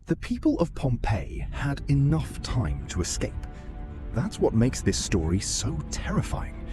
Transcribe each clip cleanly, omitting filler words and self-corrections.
The people of Pompeii had enough time to escape. That's what makes this story so terrifying.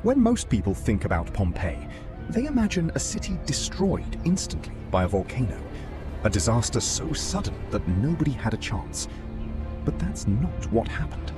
When most people think about Pompeii, they imagine a city destroyed instantly by a volcano, a disaster so sudden that nobody had a chance. But that's not what happened.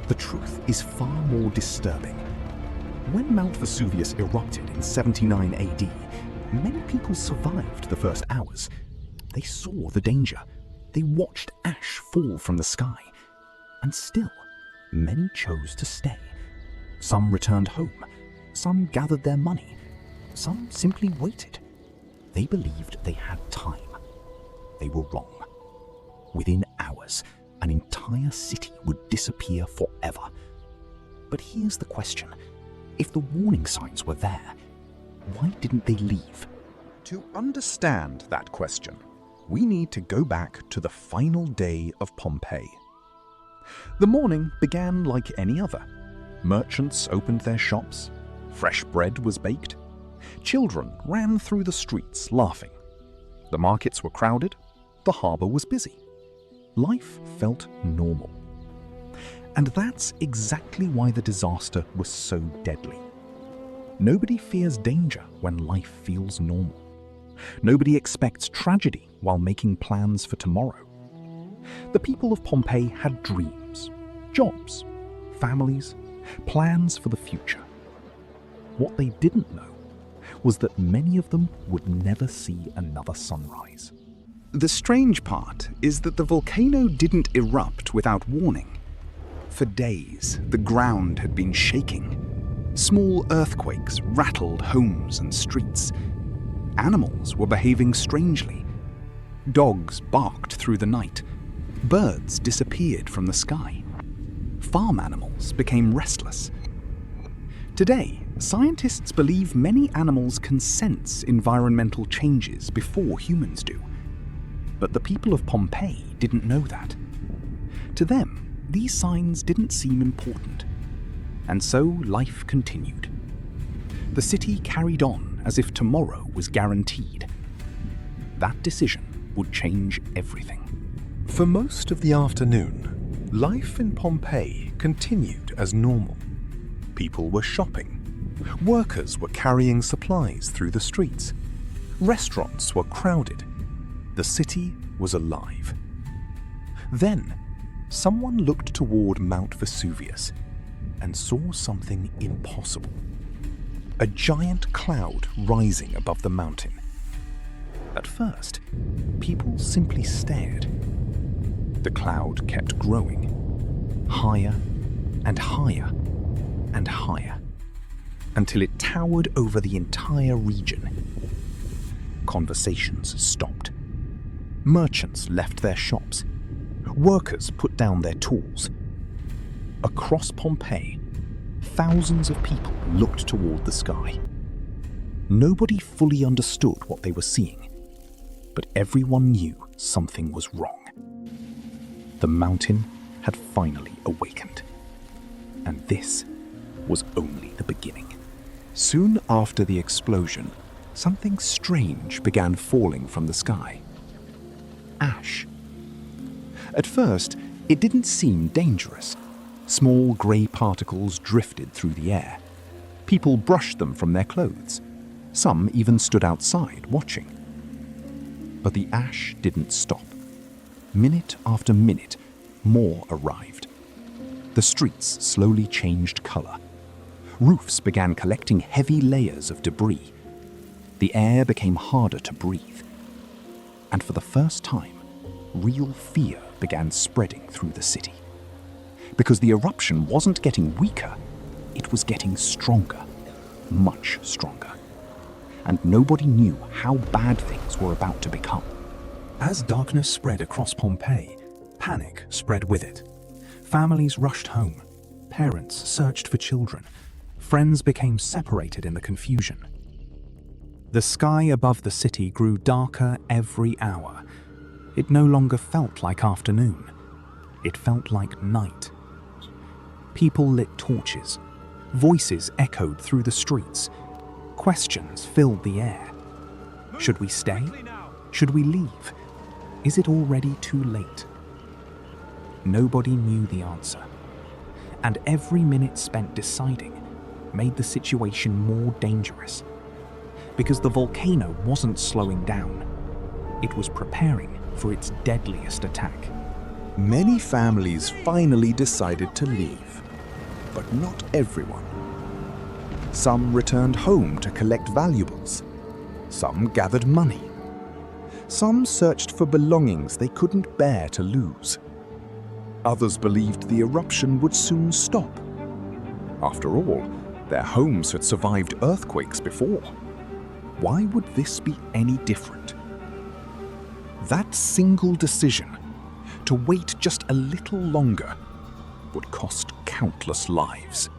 The truth is far more disturbing. When Mount Vesuvius erupted in 79 AD, many people survived the first hours. They saw the danger. They watched ash fall from the sky. And still, many chose to stay. Some returned home. Some gathered their money. Some simply waited. They believed they had time. They were wrong. Within hours, an entire city would disappear forever. But here's the question. If the warning signs were there, why didn't they leave? To understand that question, we need to go back to the final day of Pompeii. The morning began like any other. Merchants opened their shops. Fresh bread was baked. Children ran through the streets laughing. The markets were crowded. The harbour was busy. Life felt normal. And that's exactly why the disaster was so deadly. Nobody fears danger when life feels normal. Nobody expects tragedy while making plans for tomorrow. The people of Pompeii had dreams, jobs, families, plans for the future. What they didn't know was that many of them would never see another sunrise. The strange part is that the volcano didn't erupt without warning. For days, the ground had been shaking. Small earthquakes rattled homes and streets. Animals were behaving strangely. Dogs barked through the night. Birds disappeared from the sky. Farm animals became restless. Today, scientists believe many animals can sense environmental changes before humans do. But the people of Pompeii didn't know that. To them, these signs didn't seem important. And so life continued. The city carried on as if tomorrow was guaranteed. That decision would change everything. For most of the afternoon, life in Pompeii continued as normal. People were shopping. Workers were carrying supplies through the streets. Restaurants were crowded. The city was alive. Then, someone looked toward Mount Vesuvius and saw something impossible. A giant cloud rising above the mountain. At first, people simply stared. The cloud kept growing, higher and higher and higher, until it towered over the entire region. Conversations stopped. Merchants left their shops. Workers put down their tools. Across Pompeii, thousands of people looked toward the sky. Nobody fully understood what they were seeing, but everyone knew something was wrong. The mountain had finally awakened, and this was only the beginning. Soon after the explosion, something strange began falling from the sky. Ash. At first, it didn't seem dangerous. Small grey particles drifted through the air. People brushed them from their clothes. Some even stood outside watching. But the ash didn't stop. Minute after minute, more arrived. The streets slowly changed colour. Roofs began collecting heavy layers of debris. The air became harder to breathe. And for the first time, real fear began spreading through the city. Because the eruption wasn't getting weaker, it was getting stronger, much stronger. And nobody knew how bad things were about to become. As darkness spread across Pompeii, panic spread with it. Families rushed home. Parents searched for children. Friends became separated in the confusion. The sky above the city grew darker every hour. It no longer felt like afternoon. It felt like night. People lit torches. Voices echoed through the streets. Questions filled the air. Should we stay? Should we leave? Is it already too late? Nobody knew the answer, and every minute spent deciding made the situation more dangerous, because the volcano wasn't slowing down. It was preparing for its deadliest attack. Many families finally decided to leave, but not everyone. Some returned home to collect valuables. Some gathered money. Some searched for belongings they couldn't bear to lose. Others believed the eruption would soon stop. After all, their homes had survived earthquakes before. Why would this be any different? That single decision, to wait just a little longer, would cost countless lives.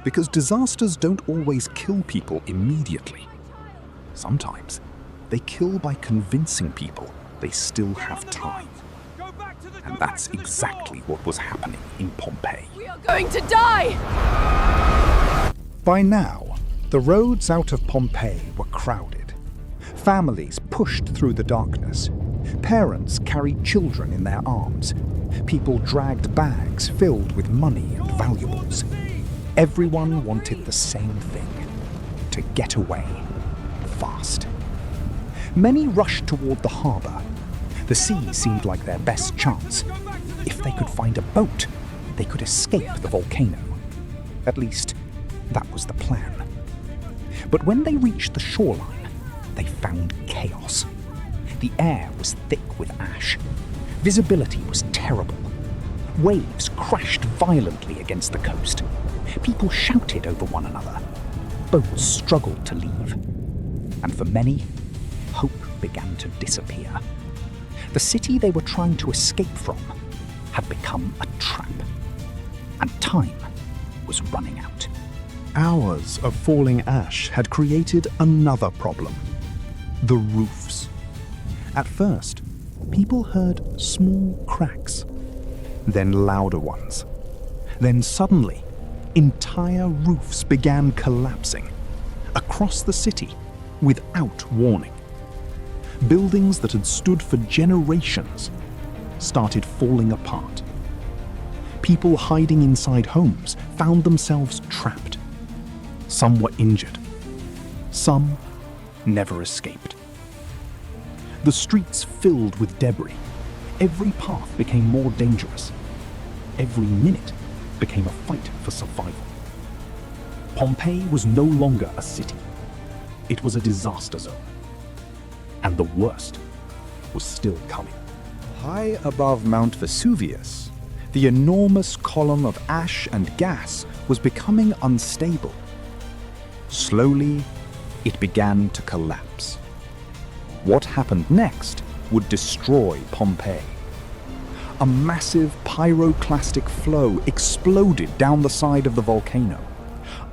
Because disasters don't always kill people immediately. Sometimes they kill by convincing people they still have time. And that's exactly what was happening in Pompeii. We are going to die! By now, the roads out of Pompeii were crowded. Families pushed through the darkness. Parents carried children in their arms. People dragged bags filled with money and valuables. Everyone wanted the same thing: to get away, fast. Many rushed toward the harbour. The sea seemed like their best chance. If they could find a boat, they could escape the volcano. At least, that was the plan. But when they reached the shoreline, they found chaos. The air was thick with ash. Visibility was terrible. Waves crashed violently against the coast. People shouted over one another. Boats struggled to leave. And for many, hope began to disappear. The city they were trying to escape from had become a trap. And time was running out. Hours of falling ash had created another problem: the roofs. At first, people heard small cracks, then louder ones. Then suddenly, entire roofs began collapsing across the city without warning. Buildings that had stood for generations started falling apart. People hiding inside homes found themselves trapped. Some were injured. Some never escaped. The streets filled with debris. Every path became more dangerous. Every minute became a fight for survival. Pompeii was no longer a city. It was a disaster zone. And the worst was still coming. High above Mount Vesuvius, the enormous column of ash and gas was becoming unstable. Slowly, it began to collapse. What happened next would destroy Pompeii. A massive pyroclastic flow exploded down the side of the volcano.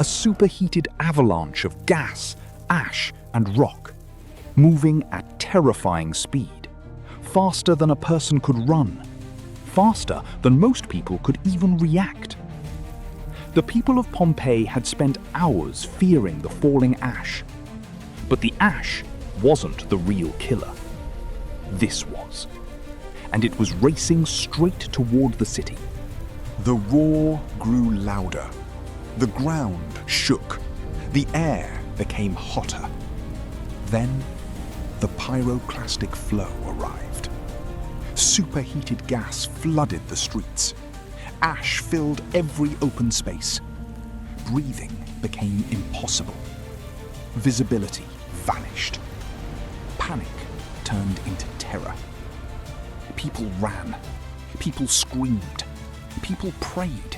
A superheated avalanche of gas, ash, and rock, moving at terrifying speed, faster than a person could run, faster than most people could even react. The people of Pompeii had spent hours fearing the falling ash. But the ash wasn't the real killer. This was. And it was racing straight toward the city. The roar grew louder. The ground shook. The air became hotter. Then, the pyroclastic flow arrived. Superheated gas flooded the streets. Ash filled every open space. Breathing became impossible. Visibility vanished. Panic turned into terror. People ran. People screamed. People prayed.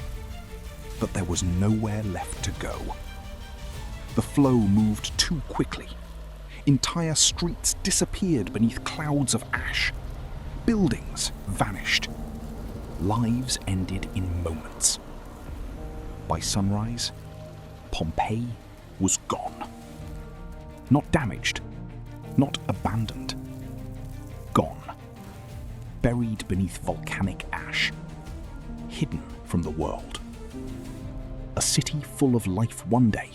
But there was nowhere left to go. The flow moved too quickly. Entire streets disappeared beneath clouds of ash. Buildings vanished. Lives ended in moments. By sunrise, Pompeii was gone. Not damaged, not abandoned. Gone. Buried beneath volcanic ash. Hidden from the world. A city full of life one day,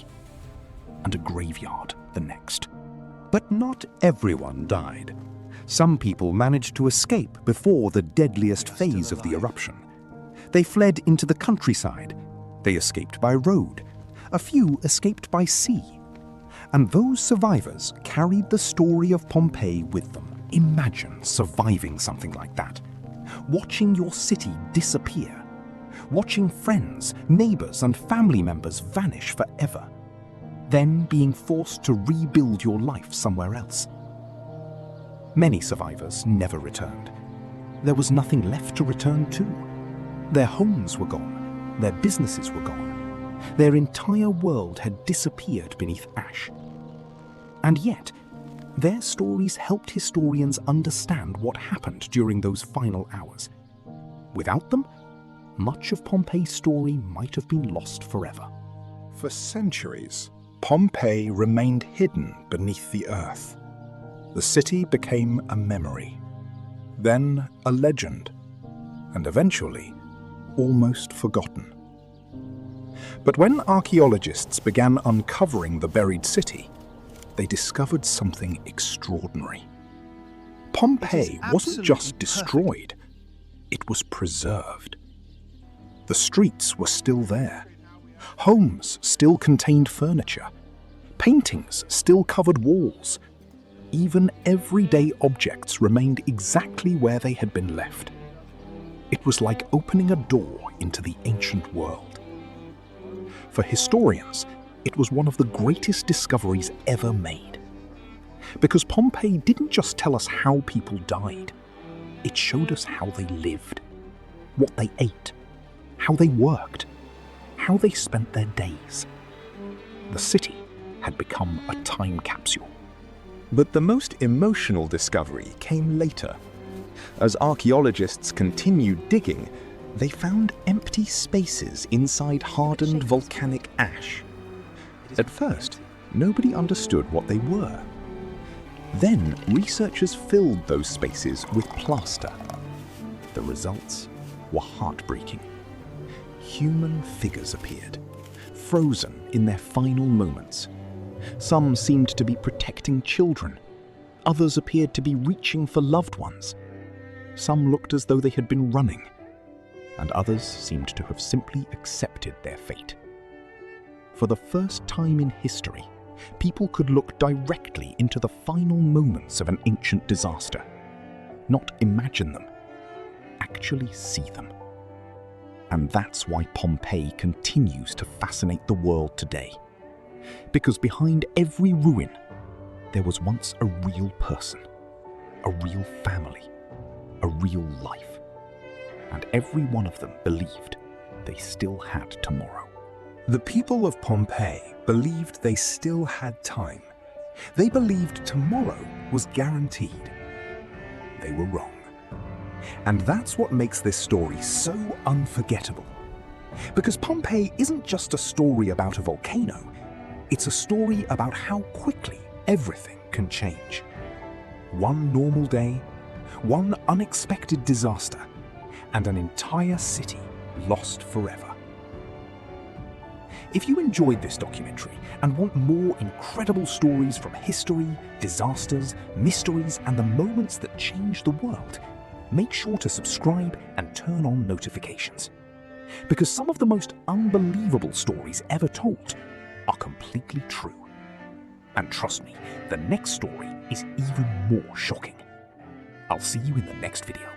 and a graveyard the next. But not everyone died. Some people managed to escape before the deadliest phase of the eruption. They fled into the countryside. They escaped by road. A few escaped by sea. And those survivors carried the story of Pompeii with them. Imagine surviving something like that. Watching your city disappear. Watching friends, neighbors, and family members vanish forever. Then being forced to rebuild your life somewhere else. Many survivors never returned. There was nothing left to return to. Their homes were gone. Their businesses were gone. Their entire world had disappeared beneath ash. And yet, their stories helped historians understand what happened during those final hours. Without them, much of Pompeii's story might have been lost forever. For centuries, Pompeii remained hidden beneath the earth. The city became a memory, then a legend, and eventually almost forgotten. But when archaeologists began uncovering the buried city, they discovered something extraordinary. Pompeii wasn't just destroyed, it was preserved. The streets were still there. Homes still contained furniture. Paintings still covered walls. Even everyday objects remained exactly where they had been left. It was like opening a door into the ancient world. For historians, it was one of the greatest discoveries ever made. Because Pompeii didn't just tell us how people died, it showed us how they lived, what they ate, how they worked, how they spent their days. The city had become a time capsule. But the most emotional discovery came later. As archaeologists continued digging, they found empty spaces inside hardened volcanic ash. At first, nobody understood what they were. Then, researchers filled those spaces with plaster. The results were heartbreaking. Human figures appeared, frozen in their final moments. Some seemed to be protecting children. Others appeared to be reaching for loved ones. Some looked as though they had been running, and others seemed to have simply accepted their fate. For the first time in history, people could look directly into the final moments of an ancient disaster. Not imagine them, actually see them. And that's why Pompeii continues to fascinate the world today. Because behind every ruin, there was once a real person, a real family, a real life. And every one of them believed they still had tomorrow. The people of Pompeii believed they still had time. They believed tomorrow was guaranteed. They were wrong. And that's what makes this story so unforgettable. Because Pompeii isn't just a story about a volcano. It's a story about how quickly everything can change. One normal day, one unexpected disaster, and an entire city lost forever. If you enjoyed this documentary and want more incredible stories from history, disasters, mysteries, and the moments that changed the world, make sure to subscribe and turn on notifications. Because some of the most unbelievable stories ever told are completely true. And trust me, the next story is even more shocking. I'll see you in the next video.